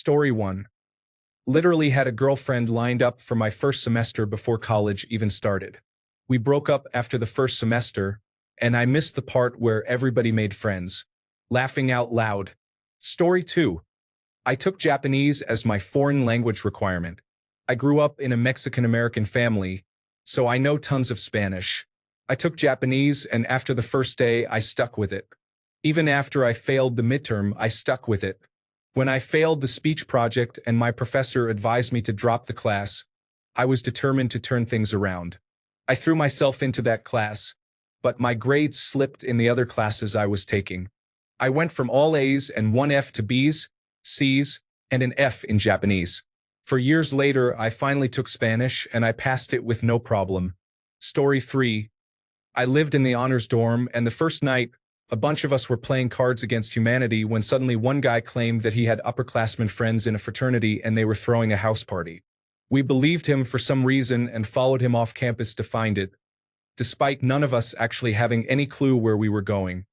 Story 1. Literally had a girlfriend lined up for my first semester before college even started. We broke up after the first semester, and I missed the part where everybody made friends. Laughing out loud. Story 2. I took Japanese as my foreign language requirement. I grew up in a Mexican-American family, so I know tons of Spanish. I took Japanese, and after the first day, I stuck with it. Even after I failed the midterm, I stuck with it. When I failed the speech project and my professor advised me to drop the class, I was determined to turn things around. I threw myself into that class, but my grades slipped in the other classes I was taking. I went from all A's and one F to B's, C's, and an F in Japanese. For years later, I finally took Spanish and I passed it with no problem. Story 3. I lived in the honors dorm, and the first night, a bunch of us were playing Cards Against Humanity when suddenly one guy claimed that he had upperclassmen friends in a fraternity and they were throwing a house party. We believed him for some reason and followed him off campus to find it, despite none of us actually having any clue where we were going.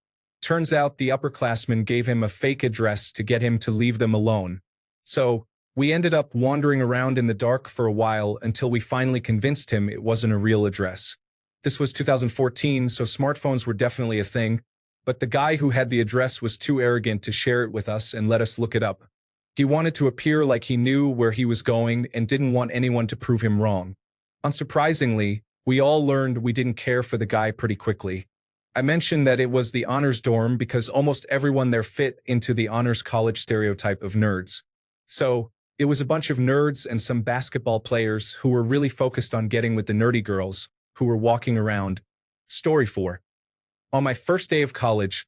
Turns out the upperclassmen gave him a fake address to get him to leave them alone. So, we ended up wandering around in the dark for a while until we finally convinced him it wasn't a real address. This was 2014, so smartphones were definitely a thing, but the guy who had the address was too arrogant to share it with us and let us look it up. He wanted to appear like he knew where he was going and didn't want anyone to prove him wrong. Unsurprisingly, we all learned we didn't care for the guy pretty quickly. I mentioned that it was the honors dorm because almost everyone there fit into the honors college stereotype of nerds. So, it was a bunch of nerds and some basketball players who were really focused on getting with the nerdy girls who were walking around. Story 4. On my first day of college,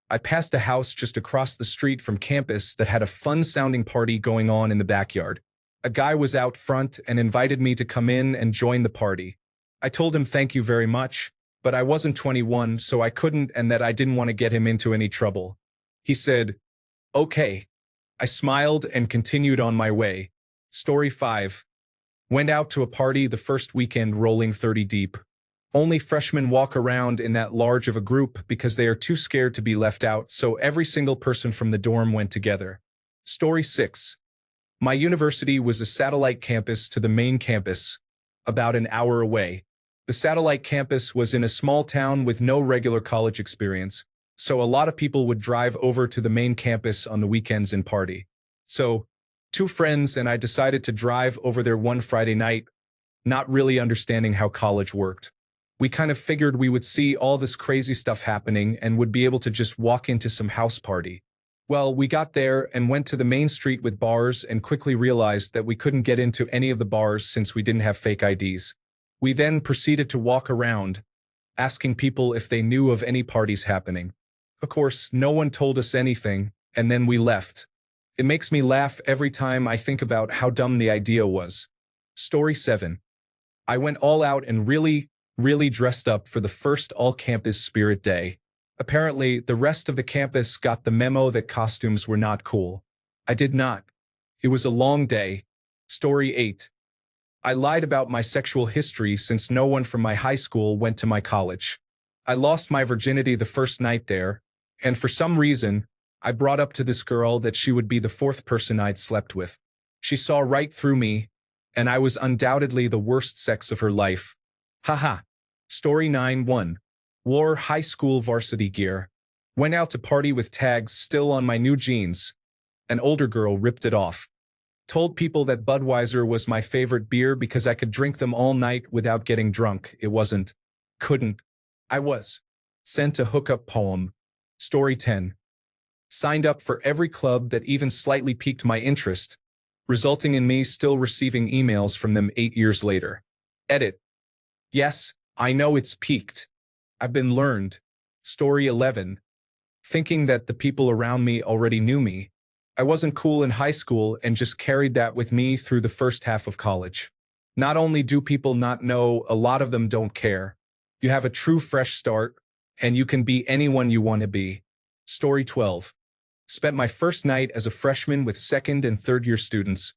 I passed a house just across the street from campus that had a fun-sounding party going on in the backyard. A guy was out front and invited me to come in and join the party. I told him thank you very much, but I wasn't 21, so I couldn't, and that I didn't want to get him into any trouble. He said, "Okay." I smiled and continued on my way. Story 5. Went out to a party the first weekend rolling 30 deep. Only freshmen walk around in that large of a group because they are too scared to be left out, so every single person from the dorm went together. Story 6. My university was a satellite campus to the main campus, about an hour away. The satellite campus was in a small town with no regular college experience, so a lot of people would drive over to the main campus on the weekends and party. So, two friends and I decided to drive over there one Friday night, not really understanding how college worked. We kind of figured we would see all this crazy stuff happening and would be able to just walk into some house party. Well, we got there and went to the main street with bars and quickly realized that we couldn't get into any of the bars since we didn't have fake IDs. We then proceeded to walk around, asking people if they knew of any parties happening. Of course, no one told us anything, and then we left. It makes me laugh every time I think about how dumb the idea was. Story 7. I went all out and really dressed up for the first all-campus spirit day. Apparently, the rest of the campus got the memo that costumes were not cool. I did not. It was a long day. Story 8. I lied about my sexual history since no one from my high school went to my college. I lost my virginity the first night there, and for some reason, I brought up to this girl that she would be the fourth person I'd slept with. She saw right through me, and I was undoubtedly the worst sex of her life. Haha. Story 9-1. Wore high school varsity gear. Went out to party with tags still on my new jeans. An older girl ripped it off. Told people that Budweiser was my favorite beer because I could drink them all night without getting drunk. It wasn't. Couldn't. I was. Sent a hookup poem. Story 10. Signed up for every club that even slightly piqued my interest, resulting in me still receiving emails from them 8 years later. Edit. Yes, I know it's peaked. I've been learned. Story 11. Thinking that the people around me already knew me. I wasn't cool in high school and just carried that with me through the first half of college. Not only do people not know, a lot of them don't care. You have a true fresh start, and you can be anyone you want to be. Story 12. Spent my first night as a freshman with second and third year students.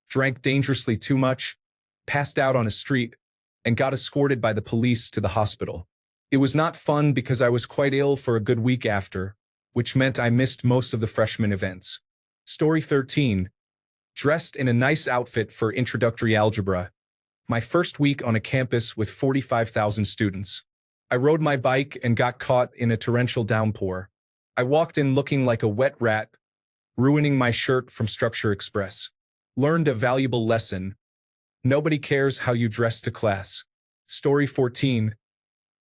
Drank dangerously too much, passed out on a street, and got escorted by the police to the hospital. It was not fun because I was quite ill for a good week after, which meant I missed most of the freshman events. Story 13. Dressed in a nice outfit for introductory algebra. My first week on a campus with 45,000 students. I rode my bike and got caught in a torrential downpour. I walked in looking like a wet rat, ruining my shirt from Structure Express. Learned a valuable lesson. Nobody cares how you dress to class. Story 14.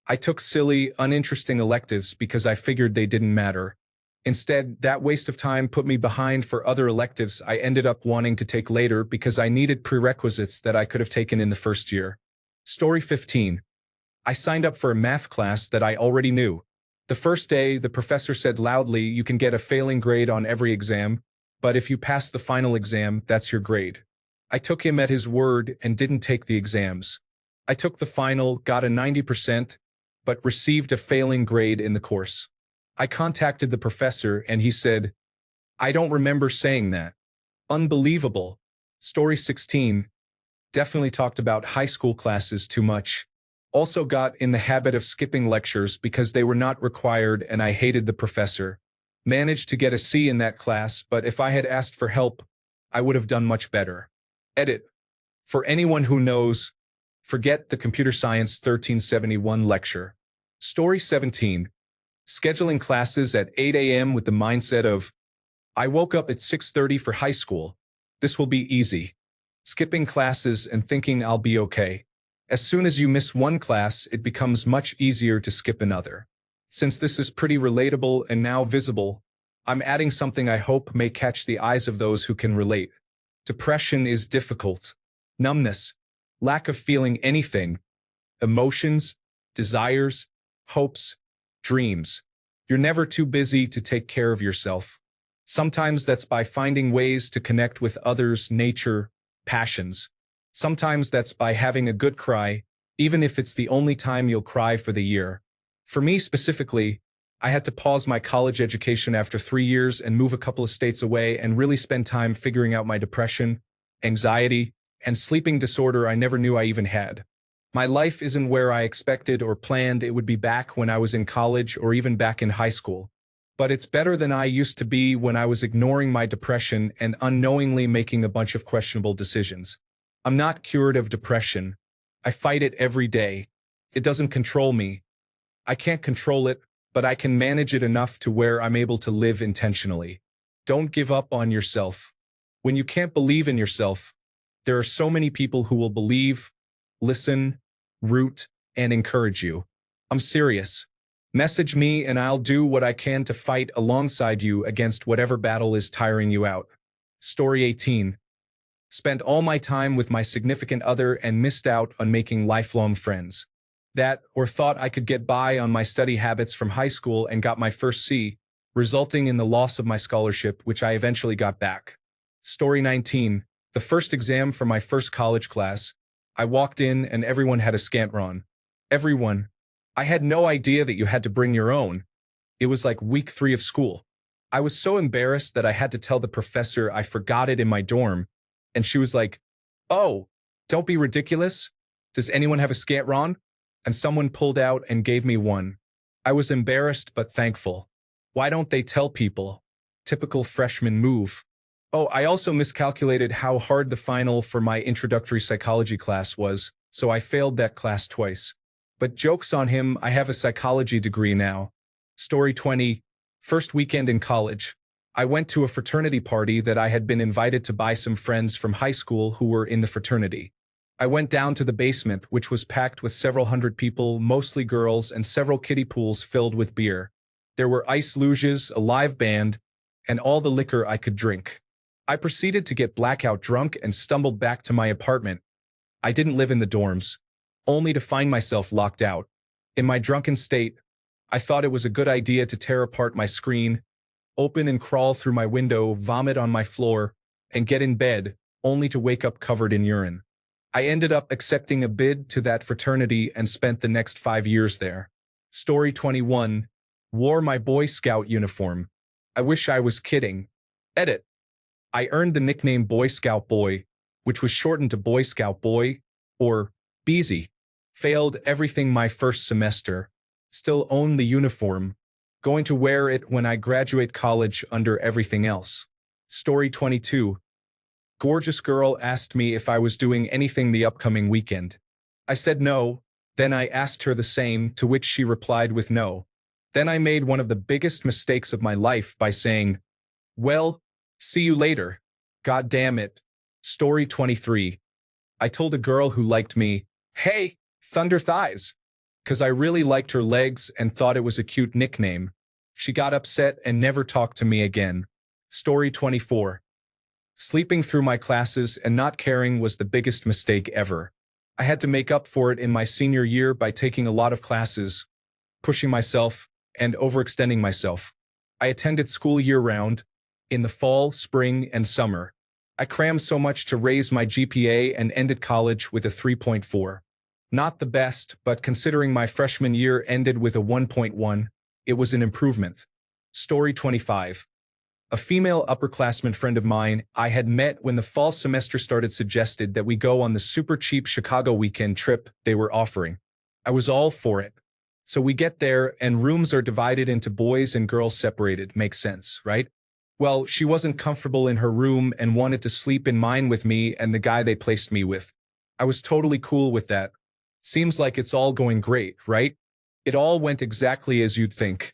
I took silly, uninteresting electives because I figured they didn't matter. Instead, that waste of time put me behind for other electives I ended up wanting to take later because I needed prerequisites that I could have taken in the first year. Story 15. I signed up for a math class that I already knew. The first day, the professor said loudly, "You can get a failing grade on every exam, but if you pass the final exam, that's your grade." I took him at his word and didn't take the exams. I took the final, got a 90%, but received a failing grade in the course. I contacted the professor and he said, "I don't remember saying that." Unbelievable. Story 16. Definitely talked about high school classes too much. Also got in the habit of skipping lectures because they were not required and I hated the professor. Managed to get a C in that class, but if I had asked for help, I would have done much better. Edit. For anyone who knows, forget the Computer Science 1371 lecture. Story 17. Scheduling classes at 8 a.m. with the mindset of, I woke up at 6:30 for high school. This will be easy. Skipping classes and thinking I'll be okay. As soon as you miss one class, it becomes much easier to skip another. Since this is pretty relatable and now visible, I'm adding something I hope may catch the eyes of those who can relate. Depression is difficult. Numbness, lack of feeling anything, emotions, desires, hopes, dreams. You're never too busy to take care of yourself. Sometimes that's by finding ways to connect with others, nature, passions. Sometimes that's by having a good cry, even if it's the only time you'll cry for the year. For me specifically, I had to pause my college education after 3 years and move a couple of states away and really spend time figuring out my depression, anxiety, and sleeping disorder I never knew I even had. My life isn't where I expected or planned it would be back when I was in college or even back in high school. But it's better than I used to be when I was ignoring my depression and unknowingly making a bunch of questionable decisions. I'm not cured of depression. I fight it every day. It doesn't control me. I can't control it, but I can manage it enough to where I'm able to live intentionally. Don't give up on yourself. When you can't believe in yourself, there are so many people who will believe, listen, root, and encourage you. I'm serious. Message me and I'll do what I can to fight alongside you against whatever battle is tiring you out. Story 18. Spent all my time with my significant other and missed out on making lifelong friends. That, or thought I could get by on my study habits from high school and got my first C, resulting in the loss of my scholarship, which I eventually got back. Story 19. The first exam for my first college class. I walked in and everyone had a Scantron. Everyone. I had no idea that you had to bring your own. It was like week 3 of school. I was so embarrassed that I had to tell the professor I forgot it in my dorm, and she was like, "Oh, don't be ridiculous. Does anyone have a Scantron?" And someone pulled out and gave me one. I was embarrassed but thankful. Why don't they tell people? Typical freshman move. Oh, I also miscalculated how hard the final for my introductory psychology class was, so I failed that class twice. But joke's on him, I have a psychology degree now. Story 20. First weekend in college. I went to a fraternity party that I had been invited to by some friends from high school who were in the fraternity. I went down to the basement, which was packed with several hundred people, mostly girls, and several kiddie pools filled with beer. There were ice luges, a live band, and all the liquor I could drink. I proceeded to get blackout drunk and stumbled back to my apartment. I didn't live in the dorms, only to find myself locked out. In my drunken state, I thought it was a good idea to tear apart my screen, open and crawl through my window, vomit on my floor, and get in bed, only to wake up covered in urine. I ended up accepting a bid to that fraternity and spent the next 5 years there. Story 21. Wore my Boy Scout uniform. I wish I was kidding. Edit. I earned the nickname Boy Scout Boy, which was shortened to Boy Scout Boy, or Beezy. Failed everything my first semester. Still own the uniform. Going to wear it when I graduate college under everything else. Story 22. gorgeous girl asked me if I was doing anything the upcoming weekend. I said no, then I asked her the same, to which she replied with no. Then I made one of the biggest mistakes of my life by saying, well, see you later. God damn it. Story 23. I told a girl who liked me, hey, Thunder Thighs, because I really liked her legs and thought it was a cute nickname. She got upset and never talked to me again. Story 24. Sleeping through my classes and not caring was the biggest mistake ever. I had to make up for it in my senior year by taking a lot of classes, pushing myself, and overextending myself. I attended school year-round, in the fall, spring, and summer. I crammed so much to raise my GPA and ended college with a 3.4. Not the best, but considering my freshman year ended with a 1.1, it was an improvement. Story 25. A female upperclassman friend of mine I had met when the fall semester started suggested that we go on the super cheap Chicago weekend trip they were offering. I was all for it. So we get there and rooms are divided into boys and girls separated. Makes sense, right? Well, she wasn't comfortable in her room and wanted to sleep in mine with me and the guy they placed me with. I was totally cool with that. Seems like it's all going great, right? It all went exactly as you'd think.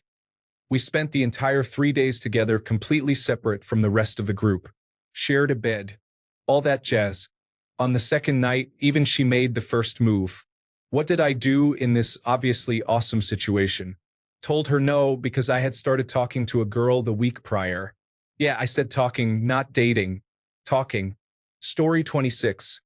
We spent the entire 3 days together completely separate from the rest of the group. Shared a bed. All that jazz. On the second night, even she made the first move. What did I do in this obviously awesome situation? Told her no because I had started talking to a girl the week prior. Yeah, I said talking, not dating. Talking. Story 26.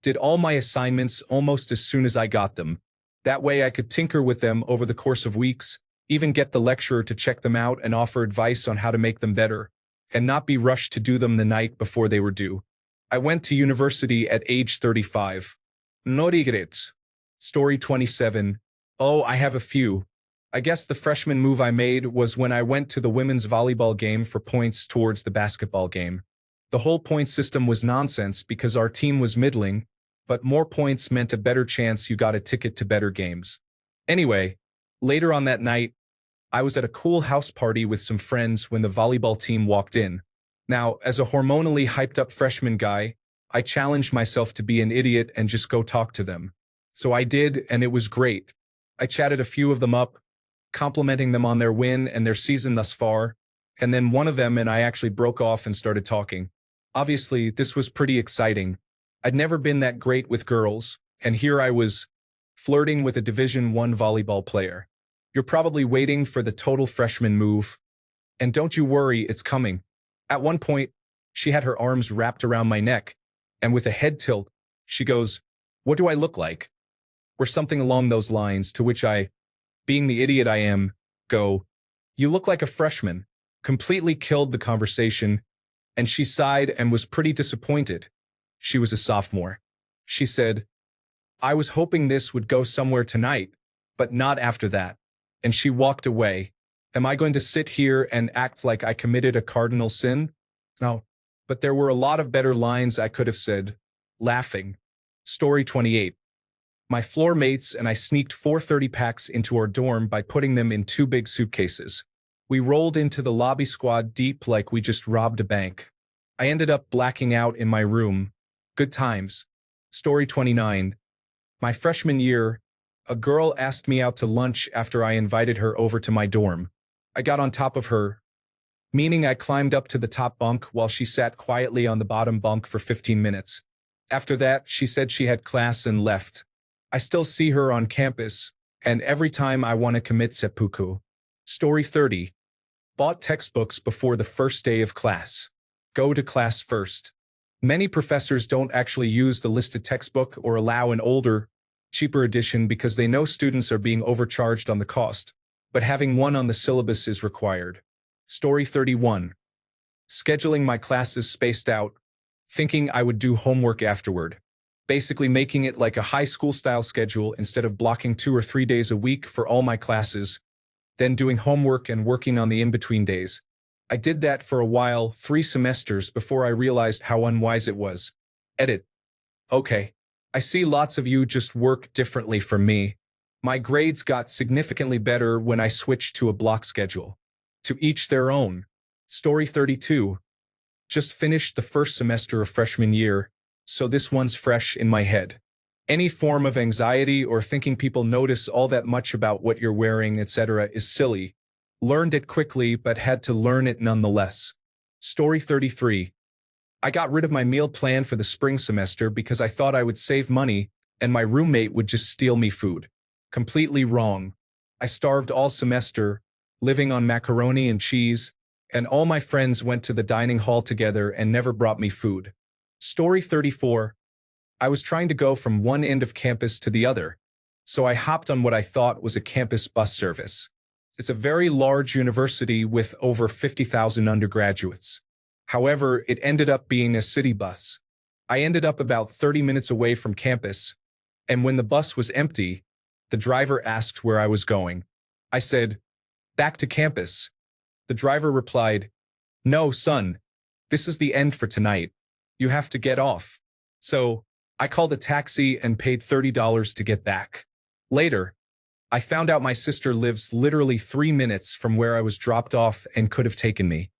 Did all my assignments almost as soon as I got them. That way I could tinker with them over the course of weeks, even get the lecturer to check them out and offer advice on how to make them better, and not be rushed to do them the night before they were due. I went to university at age 35. No regrets. Story 27. Oh, I have a few. I guess the freshman move I made was when I went to the women's volleyball game for points towards the basketball game. The whole point system was nonsense because our team was middling, but more points meant a better chance you got a ticket to better games. Anyway, later on that night, I was at a cool house party with some friends when the volleyball team walked in. Now, as a hormonally hyped-up freshman guy, I challenged myself to be an idiot and just go talk to them. So I did, and it was great. I chatted a few of them up, complimenting them on their win and their season thus far, and then one of them and I actually broke off and started talking. Obviously, this was pretty exciting. I'd never been that great with girls, and here I was, flirting with a Division I volleyball player. You're probably waiting for the total freshman move. And don't you worry, it's coming. At one point, she had her arms wrapped around my neck, and with a head tilt, she goes, "What do I look like?" Or something along those lines, to which I, being the idiot I am, go, "You look like a freshman." Completely killed the conversation, and she sighed and was pretty disappointed. She was a sophomore. She said, "I was hoping this would go somewhere tonight, but not after that." And she walked away. Am I going to sit here and act like I committed a cardinal sin? No. But there were a lot of better lines I could have said, laughing. Story 28. My floor mates and I sneaked 430 packs into our dorm by putting them in 2 big suitcases. We rolled into the lobby squad deep like we just robbed a bank. I ended up blacking out in my room. Good times. Story 29. My freshman year, a girl asked me out to lunch after I invited her over to my dorm. I got on top of her, meaning I climbed up to the top bunk while she sat quietly on the bottom bunk for 15 minutes. After that, she said she had class and left. I still see her on campus, and every time I want to commit seppuku. Story 30. Bought textbooks before the first day of class. Go to class first. Many professors don't actually use the listed textbook or allow an older, cheaper edition because they know students are being overcharged on the cost, but having one on the syllabus is required. Story 31. Scheduling my classes spaced out, thinking I would do homework afterward. Basically making it like a high school style schedule instead of blocking 2 or 3 days a week for all my classes, then doing homework and working on the in-between days. I did that for a while, 3 semesters before I realized how unwise it was. Edit. Okay. I see lots of you just work differently from me. My grades got significantly better when I switched to a block schedule. To each their own. Story 32. Just finished the first semester of freshman year, so this one's fresh in my head. Any form of anxiety or thinking people notice all that much about what you're wearing, etc. is silly. Learned it quickly, but had to learn it nonetheless. Story 33. I got rid of my meal plan for the spring semester because I thought I would save money and my roommate would just steal me food. Completely wrong. I starved all semester, living on macaroni and cheese, and all my friends went to the dining hall together and never brought me food. Story 34. I was trying to go from one end of campus to the other, so I hopped on what I thought was a campus bus service. It's a very large university with over 50,000 undergraduates. However, it ended up being a city bus. I ended up about 30 minutes away from campus, and when the bus was empty, the driver asked where I was going. I said, "Back to campus." The driver replied, "No, son, this is the end for tonight. You have to get off." So, I called a taxi and paid $30 to get back. Later, I found out my sister lives literally 3 minutes from where I was dropped off and could have taken me.